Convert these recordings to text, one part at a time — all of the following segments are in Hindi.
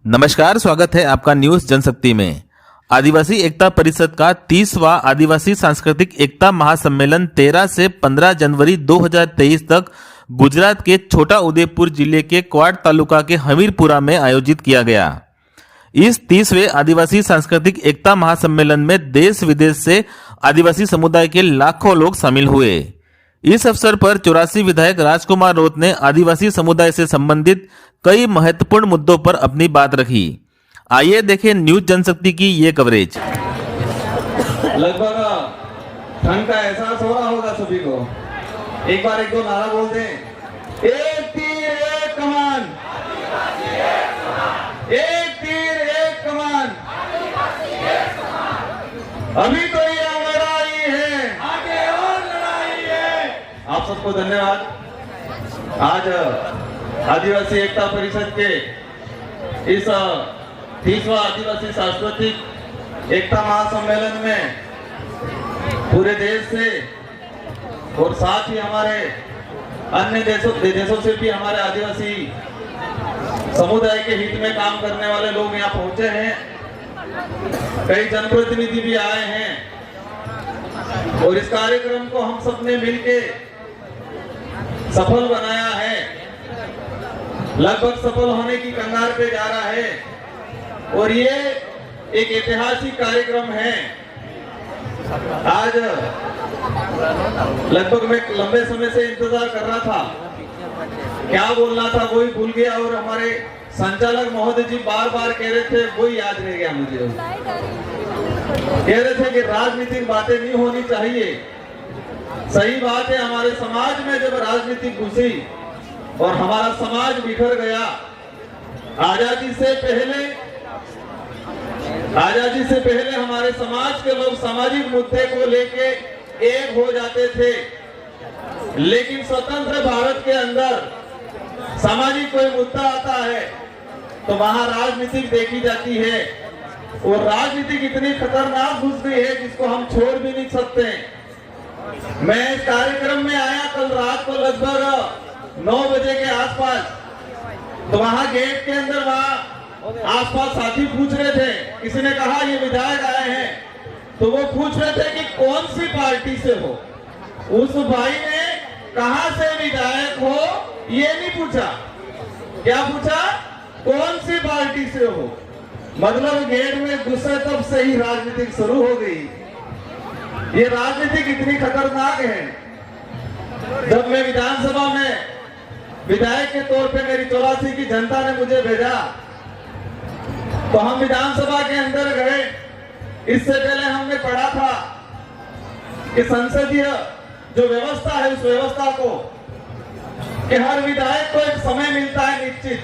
नमस्कार, स्वागत है आपका न्यूज जनशक्ति में। आदिवासी एकता परिषद का 30वां आदिवासी सांस्कृतिक एकता महासम्मेलन 13 से 15 जनवरी 2023 तक गुजरात के छोटा उदेपुर जिले के क्वाड तालुका के हमीरपुरा में आयोजित किया गया। इस 30वें आदिवासी सांस्कृतिक एकता महासम्मेलन में देश विदेश से आदिवासी समुदाय के लाखों लोग शामिल हुए। इस अवसर पर 84 विधायक राजकुमार रोत ने आदिवासी समुदाय से संबंधित कई महत्वपूर्ण मुद्दों पर अपनी बात रखी। आइए देखें न्यूज जनशक्ति की ये कवरेज। लगभग ठंड का एहसास हो रहा होगा सभी को। एक बार एक दो नारा बोल दें। एक तीर एक कमान, एक तीर एक कमान, अभी तो ये लड़ाई है, आगे और लड़ाई है। आप सबको धन्यवाद। आज आदिवासी एकता परिषद के इस 30वां आदिवासी सांस्कृतिक एकता महासम्मेलन में पूरे देश से और साथ ही हमारे अन्य देशों से भी हमारे आदिवासी समुदाय के हित में काम करने वाले लोग यहाँ पहुंचे हैं। कई जनप्रतिनिधि भी आए हैं और इस कार्यक्रम को हम सबने मिलके सफल बनाया है। लगभग सफल होने की कगार पे जा रहा है और ये एक ऐतिहासिक कार्यक्रम है। आज लगभग मैं लंबे समय से इंतजार कर रहा था, क्या बोलना था वही भूल गया और हमारे संचालक महोदय जी बार बार कह रहे थे, वही याद रह गया मुझे। कह रहे थे कि राजनीतिक बातें नहीं होनी चाहिए। सही बात है, हमारे समाज में जब राजनीति घुसी और हमारा समाज बिखर गया, आजादी से पहले हमारे समाज के लोग सामाजिक मुद्दे को लेके एक हो जाते थे, लेकिन स्वतंत्र भारत के अंदर सामाजिक कोई मुद्दा आता है तो वहां राजनीतिक देखी जाती है और राजनीतिक इतनी खतरनाक घुस गई है जिसको हम छोड़ भी नहीं सकते। मैं इस कार्यक्रम में आया कल रात को लगभग 9 बजे के आसपास, तो वहां गेट के अंदर वहां आसपास साथी पूछ रहे थे, किसी ने कहा ये विधायक आए हैं, तो वो पूछ रहे थे कि कौन सी पार्टी से हो। उस भाई ने कहां से विधायक हो ये नहीं पूछा, क्या पूछा, कौन सी पार्टी से हो। मतलब गेट में घुसे तब से ही राजनीतिक शुरू हो गई। ये राजनीति कितनी खतरनाक है। जब मैं विधानसभा में विधायक के तौर पे मेरी 84 की जनता ने मुझे भेजा तो हम विधानसभा के अंदर गए। इससे पहले हमने पढ़ा था कि संसदीय जो व्यवस्था है उस व्यवस्था को कि हर विधायक को एक समय मिलता है निश्चित।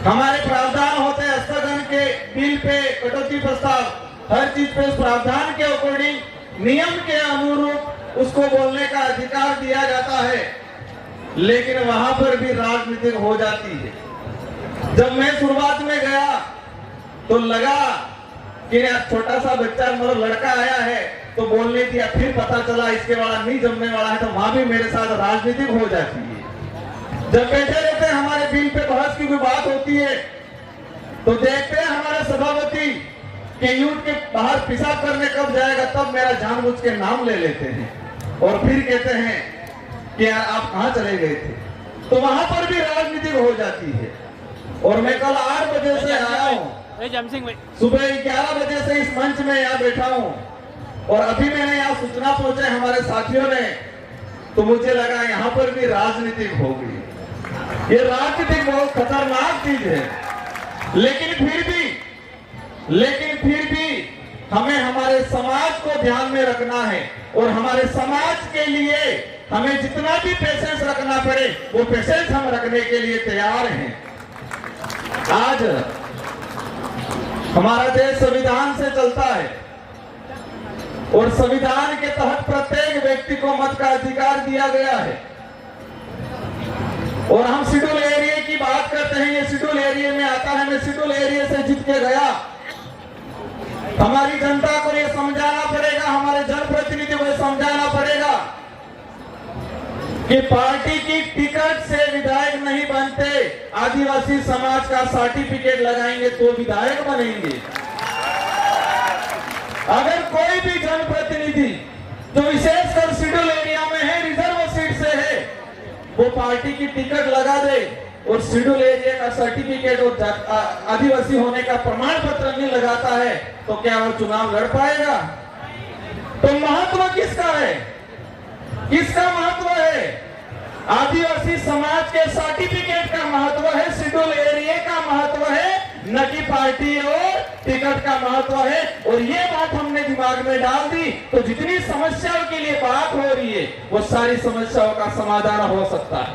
हमारे प्रावधान होते हैं स्थगन के बिल पे, कटौती प्रस्ताव, हर चीज पे उस प्रावधान के अकॉर्डिंग नियम के अनुरूप उसको बोलने का अधिकार दिया जाता है, लेकिन वहां पर भी राजनीतिक हो जाती है। जब मैं शुरुआत में गया तो लगा कि छोटा सा बच्चा मतलब लड़का आया है तो बोलने दिया, फिर पता चला इसके वाला नहीं जमने वाला है, तो वहां भी मेरे साथ राजनीतिक हो जाती है। जब बैठे रहते हैं हमारे बिल पे बहस की कोई बात होती है तो देखते हैं हमारे सभापति के यूथ के बाहर पेशाब करने कब जाएगा, तब मेरा जानबूझ के नाम ले लेते हैं और फिर कहते हैं कि यार आप कहां चले गए थे। तो वहां पर भी राजनीतिक हो जाती है। और मैं कल 8 बजे से आया हूं, सुबह 11 बजे से इस मंच में यहाँ बैठा हूं और अभी मैंने यहाँ सूचना पहुंचे हमारे साथियों ने, तो मुझे लगा यहाँ पर भी राजनीतिक हो गई। ये राजनीतिक बहुत खतरनाक चीज है, लेकिन फिर भी हमें हमारे समाज को ध्यान में रखना है और हमारे समाज के लिए हमें जितना भी पेशेंस रखना पड़े वो पेशेंस हम रखने के लिए तैयार हैं। आज हमारा देश संविधान से चलता है और संविधान के तहत प्रत्येक व्यक्ति को मत का अधिकार दिया गया है। और हम शेड्यूल एरिया की बात करते हैं, ये शेड्यूल एरिया में आता है। मैं शेड्यूल एरिया से जीत के गया। हमारी जनता को ये समझाना पड़ेगा, हमारे जनप्रतिनिधि को ये समझाना पड़ेगा कि पार्टी की टिकट से विधायक नहीं बनते, आदिवासी समाज का सर्टिफिकेट लगाएंगे तो विधायक बनेंगे। अगर कोई भी जनप्रतिनिधि जो विशेषकर शेड्यूल एरिया में है, रिजर्व सीट से है, वो पार्टी की टिकट लगा दे और शेड्यूल एरिया का सर्टिफिकेट और आदिवासी होने का प्रमाण पत्र नहीं लगाता है, तो क्या वो चुनाव लड़ पाएगा? तो महत्व किसका है? किसका महत्व है? आदिवासी समाज के सर्टिफिकेट का महत्व है, शेड्यूल एरिया का महत्व है, न कि पार्टी और टिकट का महत्व है। और ये बात हमने दिमाग में डाल दी तो जितनी समस्याओं के लिए बात हो रही है वो सारी समस्याओं का समाधान हो सकता है।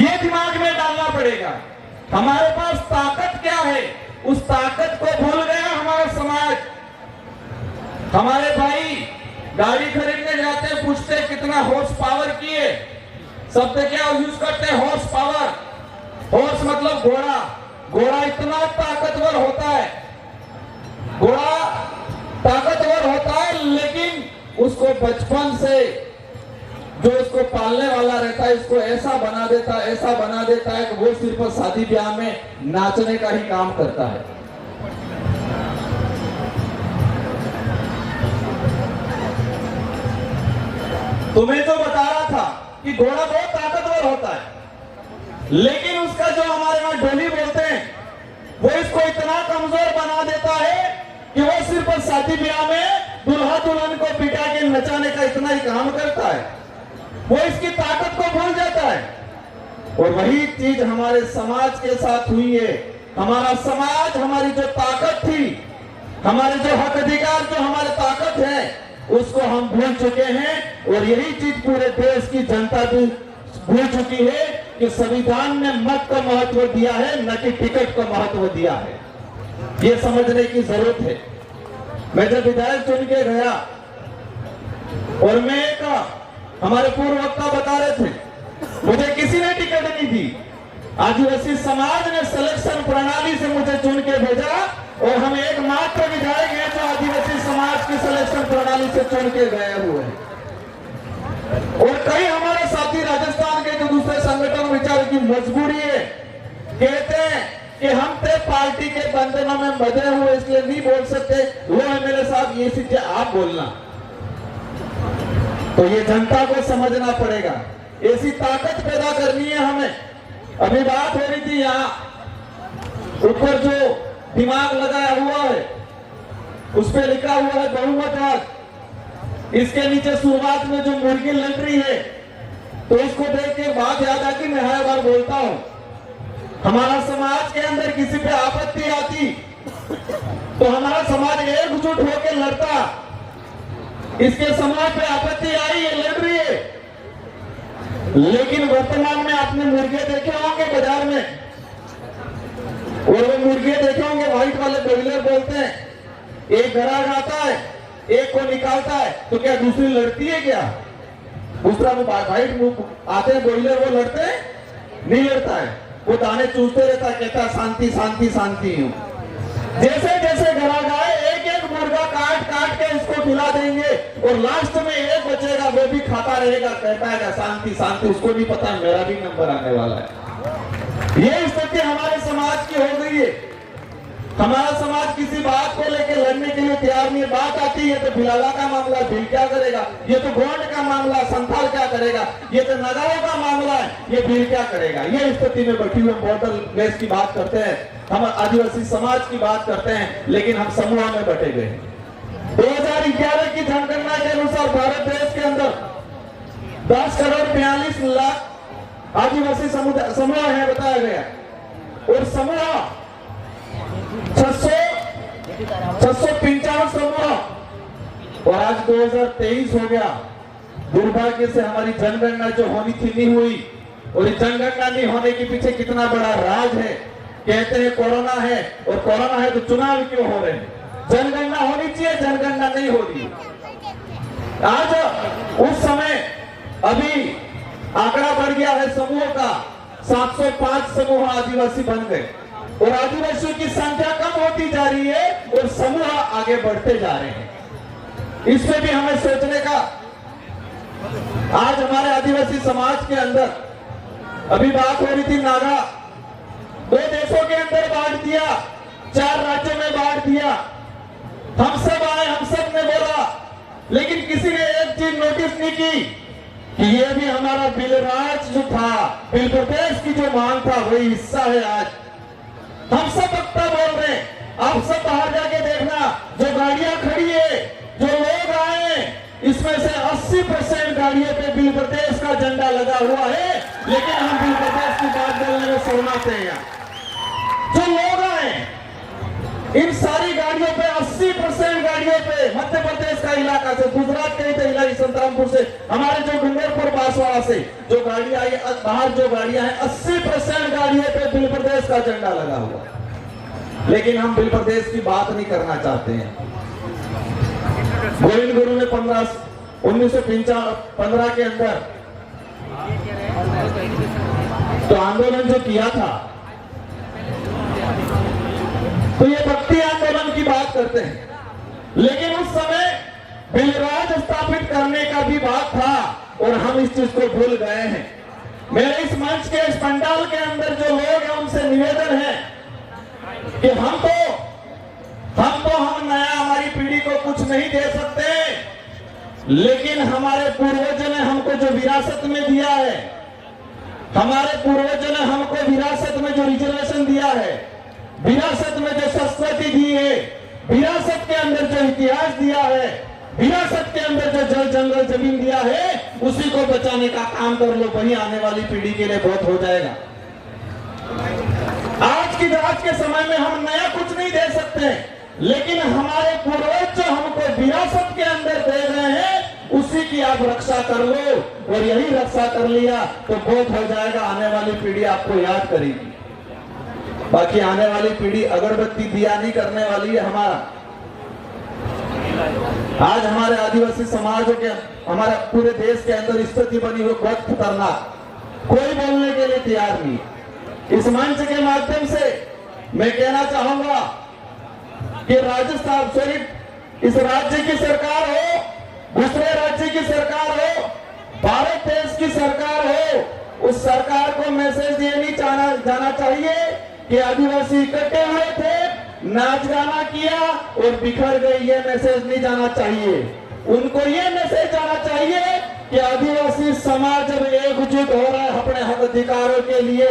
ये दिमाग में डालना पड़ेगा। हमारे पास ताकत क्या है, उस ताकत को भूल गया हमारा समाज। हमारे भाई गाड़ी खरीदने जाते हैं, पूछते हैं कितना हॉर्स पावर की है, शब्द क्या यूज करते हैं? Horse power. हॉर्स मतलब घोड़ा। घोड़ा इतना ताकतवर होता है, घोड़ा ताकतवर होता है, लेकिन उसको बचपन से जो इसको पालने वाला रहता है इसको ऐसा बना देता है कि वो सिर्फ शादी ब्याह में नाचने का ही काम करता है। तुम्हें जो बता रहा था कि घोड़ा बहुत ताकतवर होता है, लेकिन उसका जो हमारे वहां डोली बोलते हैं वो इसको इतना कमजोर बना देता है कि वो सिर्फ शादी ब्याह में दुल्हा दुल्हन को बिठा के नचाने का इतना ही काम करता है, वो इसकी ताकत को भूल जाता है। और वही चीज हमारे समाज के साथ हुई है। हमारा समाज, हमारी जो ताकत थी, हमारे जो हक अधिकार, जो हमारे ताकत है, उसको हम भूल चुके हैं। और यही चीज पूरे देश की जनता भी भूल चुकी है कि संविधान ने मत का महत्व दिया है, न कि टिकट का महत्व दिया है। ये समझने की जरूरत है। मैं जब विधायक चुन के गया और मैं हमारे पूर्व वक्ता बता रहे थे, मुझे किसी ने टिकट नहीं दी, आदिवासी समाज ने सिलेक्शन प्रणाली से मुझे चुन के भेजा और हम एकमात्र विधायक हैं जो आदिवासी समाज की सिलेक्शन प्रणाली से चुन के गए हुए हैं। और कई हमारे साथी राजस्थान के जो दूसरे संगठन विचार की मजबूरी है, कहते हैं कि हम तो पार्टी के बंधनों में बंधे हुए इसलिए नहीं बोल सकते, वो एमएलए साहब ये सीधे आप बोलना। तो ये जनता को समझना पड़ेगा, ऐसी ताकत पैदा करनी है हमें। अभी बात हो रही थी यहाँ ऊपर जो दिमाग लगाया हुआ है उस पे लिखा हुआ है बहुमतवाद। इसके नीचे शुरुआत में जो मुर्गी लग रही है, तो इसको देख के बात याद आती, मैं हर बार बोलता हूं, हमारा समाज के अंदर किसी पे आपत्ति आती तो हमारा समाज एकजुट होकर लड़ता। इसके समाज पे आपत्ति आई है, लड़ रही है, लेकिन वर्तमान में आपने मुर्गे देखे होंगे बाजार में, और वो मुर्गे देखे होंगे व्हाइट वाले ब्रॉयलर बोलते हैं, एक ग्राहक आता है, एक को निकालता है, तो क्या दूसरी लड़ती है? क्या दूसरा वो व्हाइट आते हैं ब्रॉयलर, वो लड़ते हैं? नहीं लड़ता है, वो दाने चूसते रहता है, कहता है शांति शांति शांति हूं। जैसे जैसे ग्राहक आए एक एक मुर्गा काट काट के इसको खिला देंगे और लास्ट में एक बचेगा, वो भी खाता रहेगा, कहता है शांति शांति, उसको नहीं पता मेरा भी नंबर आने वाला है। ये स्थिति हमारे समाज की हो गई है। हमारा समाज किसी बात को लेकर लड़ने के लिए तैयार नहीं। बात आती है तो भिलाला का मामला, भील क्या करेगा, ये तो गोंड का मामला, संथाल क्या करेगा, ये तो नगाओं का मामला है, ये भील क्या करेगा। ये स्थिति में बैठी हुए बॉर्डर बेस की बात करते हैं, हम आदिवासी समाज की बात करते हैं, लेकिन हम समूह में बटे गए। 2011 की जनगणना के अनुसार भारत देश के अंदर 10,42,00,000 आदिवासी समूह है बताया गया, और समूह 655 समूह, और आज 2023 हो गया। दुर्भाग्य से हमारी जनगणना जो होनी थी नहीं हुई, और जनगणना नहीं होने के पीछे कितना बड़ा राज है। कहते हैं कोरोना है, और कोरोना है तो चुनाव क्यों हो रहे हैं? जनगणना होनी चाहिए, जनगणना नहीं हो रही। आज उस समय अभी आंकड़ा बढ़ गया है समूह का, 705 समूह आदिवासी बन गए, और आदिवासियों की संख्या कम होती जा रही है और समूह आगे बढ़ते जा रहे हैं। इसमें भी हमें सोचने का आज हमारे आदिवासी समाज के अंदर अभी बात हो रही थी नागा, 2 देशों के अंदर बांट दिया, 4 राज्यों में बांट दिया। हम सब आए, हम सब ने बोला, लेकिन किसी ने एक चीज नोटिस नहीं की कि ये भी हमारा बिल राज जो था, बिल प्रदेश की जो मांग था, वही हिस्सा है। आज हम सब वक्ता बोल रहे हैं, आप सब बाहर जाके देखना, जो गाड़ियां खड़ी है, जो लोग आए, इसमें से 80% गाड़ियों पे बिल प्रदेश का झंडा लगा हुआ है, लेकिन हम बिल प्रदेश की बात बोलने में शर्माते हैं। जो लोग आए, इन सारी गाड़ियों पे 80% गाड़ियों पे मध्य प्रदेश का इलाका से, गुजरात के इलाके संतरामपुर से, हमारे जो डूंगरपुर बांसवाड़ा से जो गाड़ियां आई, बाहर जो गाड़ियां हैं, 80% गाड़ियों पे बिल प्रदेश का झंडा लगा हुआ। लेकिन हम बिल प्रदेश की बात नहीं करना चाहते हैं। गोविंद गुरु ने 1915 के अंदर तो आंदोलन जो किया था, तो ये भक्ति आंदोलन की बात करते हैं, लेकिन उस समय बिलराज स्थापित करने का भी बात था और हम इस चीज को भूल गए हैं। मेरे इस मंच के, इस पंडाल के अंदर जो लोग हैं, उनसे निवेदन है कि हम नया, हमारी पीढ़ी को कुछ नहीं दे सकते, लेकिन हमारे पूर्वजों ने हमको जो विरासत में दिया है, हमारे पूर्वजों ने हमको विरासत में जो रिजर्वेशन दिया है, विरासत में जो संस्कृति दी है, विरासत के अंदर जो इतिहास दिया है, विरासत के अंदर जो जल जंगल जमीन दिया है, उसी को बचाने का काम कर लो, वही आने वाली पीढ़ी के लिए बहुत हो जाएगा। आज के समय में हम नया कुछ नहीं दे सकते, लेकिन हमारे पूर्वज जो हमको विरासत के अंदर दे रहे हैं, उसी की आप रक्षा कर लो, और यही रक्षा कर लिया तो बहुत हो जाएगा। आने वाली पीढ़ी आपको याद करेगी। बाकी आने वाली पीढ़ी अगरबत्ती दिया नहीं करने वाली है। आज हमारे आदिवासी समाजों के, हमारे पूरे देश के अंदर स्थिति बनी हुई बहुत खतरनाक, कोई बोलने के लिए तैयार नहीं। इस मंच के माध्यम से मैं कहना चाहूंगा कि राजस्थान, सिर्फ इस राज्य की सरकार हो, दूसरे राज्य की सरकार हो, भारत देश की सरकार हो, उस सरकार को मैसेज ये नहीं जाना चाहिए कि आदिवासी इकट्ठे हुए थे, नाच गाना किया और बिखर गए, ये मैसेज नहीं जाना चाहिए। उनको ये मैसेज जाना चाहिए कि आदिवासी समाज जब एकजुट हो रहा है अपने हक अधिकारों के लिए,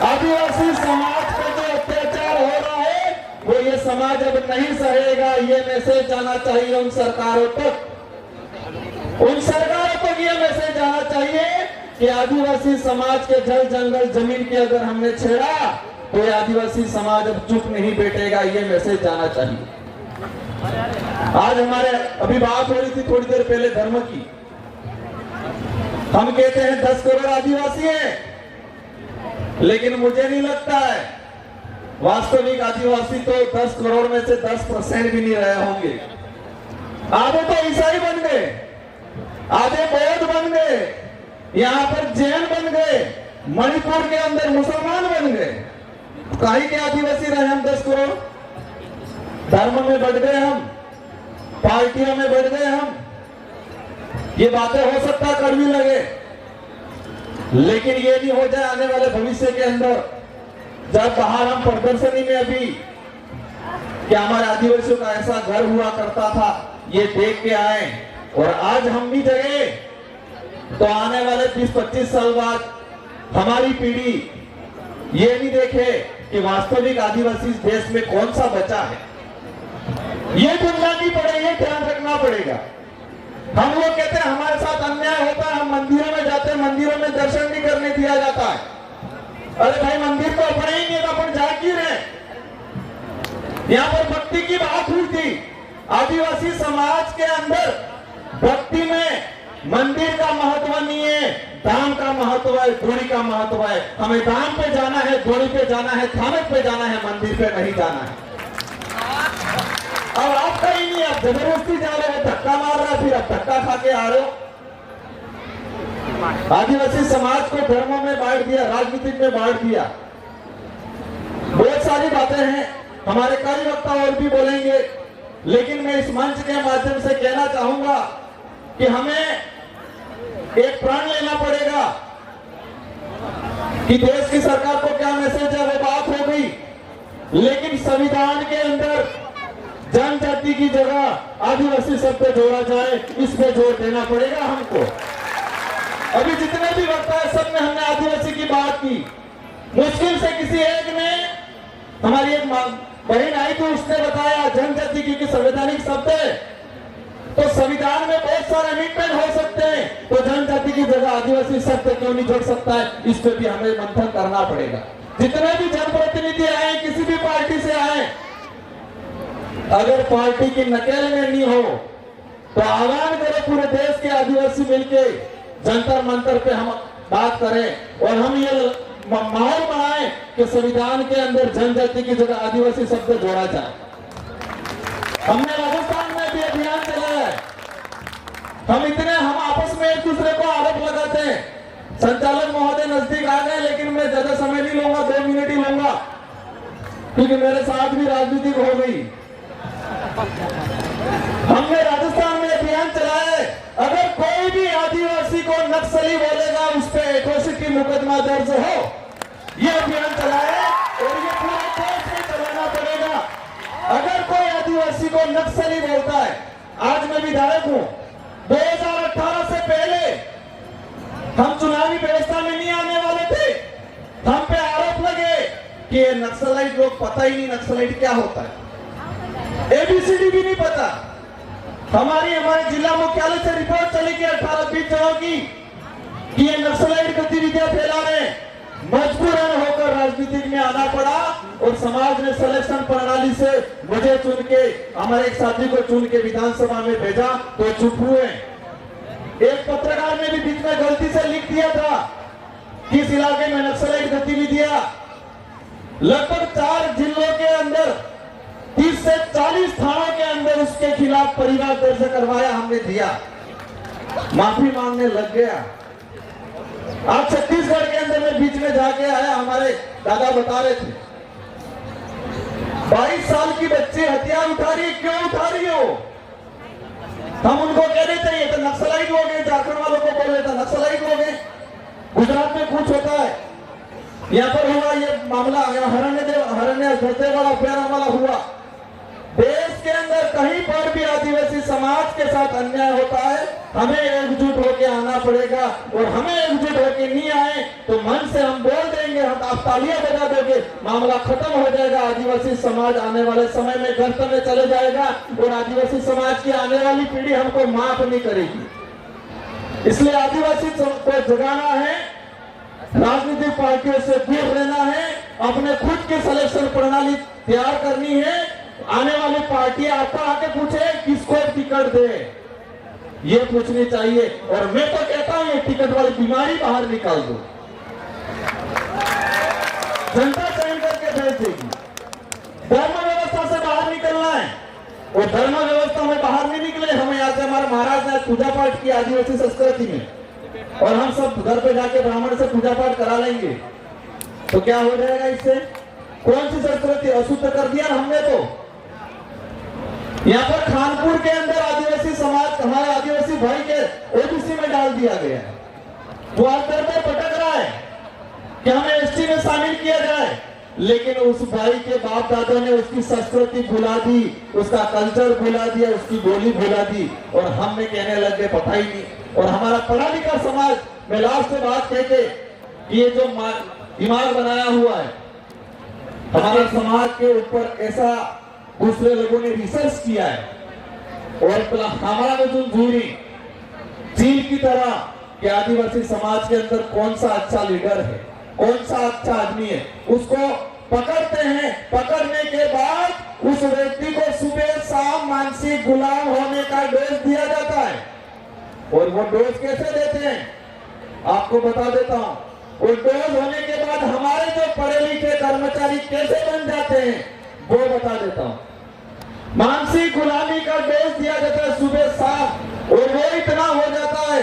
आदिवासी समाज पर जो अत्याचार हो रहा है, वो ये समाज अब नहीं सहेगा, ये मैसेज जाना चाहिए उन सरकारों तक। उन सरकारों तक ये मैसेज जाना चाहिए कि आदिवासी समाज के जल जंगल जमीन की अगर हमने छेड़ा, तो ये आदिवासी समाज अब चुप नहीं बैठेगा, ये मैसेज जाना चाहिए। आज हमारे अभी बात हो रही थी थोड़ी देर पहले धर्म की। हम कहते हैं 10 करोड़ आदिवासी हैं, लेकिन मुझे नहीं लगता है वास्तविक आदिवासी तो 10 करोड़ में से 10% भी नहीं रहे होंगे। आधे तो ईसाई बन गए, आधे बौद्ध बन गए, यहाँ पर जैन बन गए, मणिपुर के अंदर मुसलमान बन गए। काहे के आदिवासी रहे हम 10 करोड़? धर्म में बढ़ गए हम, पार्टियों में बढ़ गए हम। ये बातें हो सकता कड़वी लगे, लेकिन ये नहीं हो जाए आने वाले भविष्य के अंदर, जब बाहर हम प्रदर्शनी में अभी कि हमारे आदिवासियों का ऐसा घर हुआ करता था, ये देख के आए, और आज हम भी जगे, तो आने वाले 20-25 साल बाद हमारी पीढ़ी ये नहीं देखे कि वास्तविक आदिवासी इस देश में कौन सा बचा है। ये बुनियादी पड़ेगी, ये ध्यान रखना पड़ेगा। हम लोग कहते हैं हमारे साथ अन्याय होता है, हम मंदिरों में जाते हैं, मंदिरों में दर्शन नहीं करने दिया जाता है। अरे भाई, मंदिर तो अपने ही नहीं, अपन जा क्यों रहे? यहाँ पर भक्ति की बात हुई थी। आदिवासी समाज के अंदर भक्ति में मंदिर का महत्व नहीं है, धाम का महत्व है, धूड़ी का महत्व है। हमें धाम पे जाना है, धूड़ी पे जाना है, थानक पे जाना है, मंदिर पे नहीं जाना है। अब आपका ही नहीं, आप जबरदस्ती जा रहे हो, धक्का मार रहा है, फिर आप धक्का खा के आ रहे हो। आदिवासी समाज को धर्मों में बांट दिया, राजनीति में बांट दिया। बहुत सारी बातें हैं, हमारे कई वक्ता और भी बोलेंगे, लेकिन मैं इस मंच के माध्यम से कहना चाहूंगा कि हमें एक प्रण लेना पड़ेगा कि देश की सरकार को क्या मैसेज है, वो बात हो गई। लेकिन संविधान के अंदर जनजाति की जगह आदिवासी शब्द जोड़ा जाए, इस पे जोर देना पड़ेगा हमको। अभी जितने भी वक्ता है सब में हमने आदिवासी की बात की। मुश्किल से किसी एक ने, हमारी एक बहन आई थी, उसने बताया जनजाति की संवैधानिक शब्द है, तो संविधान में बहुत सारे अमेंडमेंट हो सकते हैं, तो जनजाति की जगह आदिवासी शब्द क्यों नहीं जोड़ सकता है, इस पे भी हमें मंथन करना पड़ेगा। जितने भी जनप्रतिनिधि आए, किसी भी पार्टी से आए, अगर पार्टी की नकेल में नहीं हो तो आह्वान करें पूरे देश के आदिवासी मिलके जंतर मंतर पे हम बात करें और हम ये माहौल बनाएं कि संविधान के अंदर जनजाति की जगह आदिवासी शब्द जोड़ा जाए। हमने राजस्थान में भी अभियान चलाया है। हम आपस में एक दूसरे को आरोप लगाते हैं। संचालक महोदय नजदीक आ गए, लेकिन मैं ज्यादा समय नहीं लूंगा, 2 मिनट ही लूंगा, क्योंकि मेरे साथ भी राजनीति हो गई। हमने राजस्थान में अभियान चलाया है, अगर कोई भी आदिवासी को नक्सली बोलेगा उस पर एट्रोसिटी मुकदमा दर्ज हो, ये अभियान चलाया है और ये पूरे देश में चलाना पड़ेगा। अगर कोई आदिवासी को नक्सली बोलता है, आज मैं विधायक हूं, 2018 से पहले हम चुनावी व्यवस्था में नहीं आने वाले थे, हम पे आरोप लगे कि ये नक्सलाइट लोग, पता ही नहीं नक्सलाइट क्या होता है, एबीसीडी भी नहीं पता। हमारे जिला मुख्यालय से रिपोर्ट चली गई 18-20 जगहों की कि ये नक्सलाइट गतिविधियां फैला रहे हैं। मजबूरन होकर राजनीति में आना पड़ा और समाज ने सिलेक्शन प्रणाली से मुझे चुन के, हमारे एक साथी को चुन के विधानसभा में भेजा, तो चुप हुए। एक पत्रकार ने भी बीच में गलती से लिख दिया था कि इस इलाके में नक्सलाइट गतिविधियां, लगभग 4 जिलों के अंदर 30 से 40 थानों के अंदर उसके खिलाफ परिवार दर्ज करवाया, हमने दिया, माफी मांगने लग गया। आज छत्तीसगढ़ के अंदर में बीच में जाके आया, हमारे दादा बता रहे थे 22 साल की बच्ची हथियार उठा रही, क्यों उठा रही हो? हम उनको कह रहे थे ये तो नक्सलाइट लोग हैं, झारखंड वालों को बोल रहे थे नक्सलाइट लोग हैं। गुजरात में कुछ होता है, यहाँ पर हुआ ये मामला, हरण्य वाला अभ्यारण्य वाला हुआ। देश के अंदर कहीं पर भी आदिवासी समाज के साथ अन्याय होता है, हमें एकजुट होकर आना पड़ेगा और हमें एकजुट होकर नहीं आए तो मन से हम बोल देंगे, हम आप तालियां बजा दोगे, मामला खत्म हो जाएगा। आदिवासी समाज आने वाले समय में गर्त में चले जाएगा और आदिवासी समाज की आने वाली पीढ़ी हमको माफ नहीं करेगी। इसलिए आदिवासी को जगाना है, राजनीतिक पार्टियों से दूर रहना है, अपने खुद की सिलेक्शन प्रणाली तैयार करनी है। आने वाली पार्टियां आपको आके पूछे किसको टिकट दे, ये पूछनी चाहिए। और मैं तो कहता हूं ये टिकट वाली बीमारी बाहर निकाल दो, जनता चयन करके भेज देगी। धर्म व्यवस्था से बाहर निकलना है और धर्म व्यवस्था में बाहर नहीं निकले, हमें यहाँ से हमारे महाराज ने पूजा पाठ किया आदिवासी संस्कृति में और हम सब घर पे जाके ब्राह्मण से पूजा पाठ करा लेंगे तो क्या हो जाएगा? इससे कौन सी संस्कृति अशुद्ध कर दिया हमने? तो यहाँ पर खानपुर के अंदर आदिवासी समाज, हमारे आदिवासी भाई के ओबीसी में डाल दिया गया है। वो आज दर पर भटक रहा है कि हमें एसटी में शामिल किया जाए, लेकिन उस भाई के बाप दादा ने उसकी संस्कृति भुला दी, उसका कल्चर भुला दिया, उसकी बोली भुला दी और हमने कहने लग गए पता ही नहीं। और हमारा पढ़ा लिखा समाज, मैं लास्ट में बात कहते कि ये जो दिमाग बनाया हुआ है हमारे समाज के ऊपर, ऐसा दूसरे लोगों ने रिसर्च किया है और हमारा जो जूरी चील की तरह कि आदिवासी समाज के अंदर कौन सा अच्छा लीडर है, कौन सा अच्छा आदमी है, उसको पकड़ते हैं। पकड़ने के बाद उस व्यक्ति को सुबह शाम मानसिक गुलाम होने का डोज दिया जाता है। और वो डोज कैसे देते हैं आपको बता देता हूं। वो डोज होने के बाद हमारे जो पढ़े लिखे कर्मचारी कैसे बन जाते हैं वो बता देता हूं। मानसिक गुलामी का डोज दिया जाता है सुबह शाम और वो इतना हो जाता है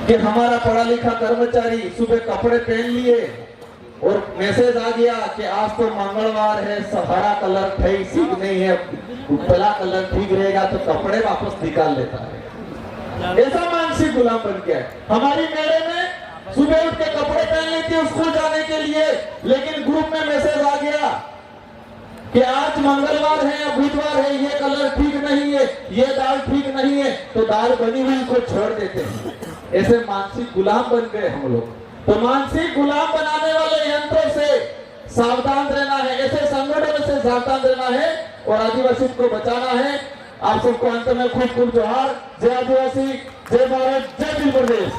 कि हमारा पढ़ा लिखा कर्मचारी सुबह कपड़े पहन लिए और मैसेज आ गया कि आज तो मंगलवार है, हरा कलर ठीक नहीं है, पीला कलर ठीक रहेगा, तो कपड़े वापस निकाल लेता है। ऐसा मानसिक गुलाम बन गया है। हमारी मेरे में सुबह उठ के कपड़े पहन ली थी स्कूल जाने के लिए, लेकिन ग्रुप में मैसेज आ गया कि आज मंगलवार है या बुधवार है, ये कलर ठीक नहीं है, ये दाल ठीक नहीं है, तो दाल बनी हुई को छोड़ देते हैं। ऐसे मानसिक गुलाम बन गए हम लोग। तो मानसिक गुलाम बनाने वाले यंत्रों से सावधान रहना है, ऐसे संगठनों से सावधान रहना है और आदिवासी को बचाना है। आप सबको अंत में खूब खूब जोहार। जय आदिवासी, जय भारत, जय भील प्रदेश।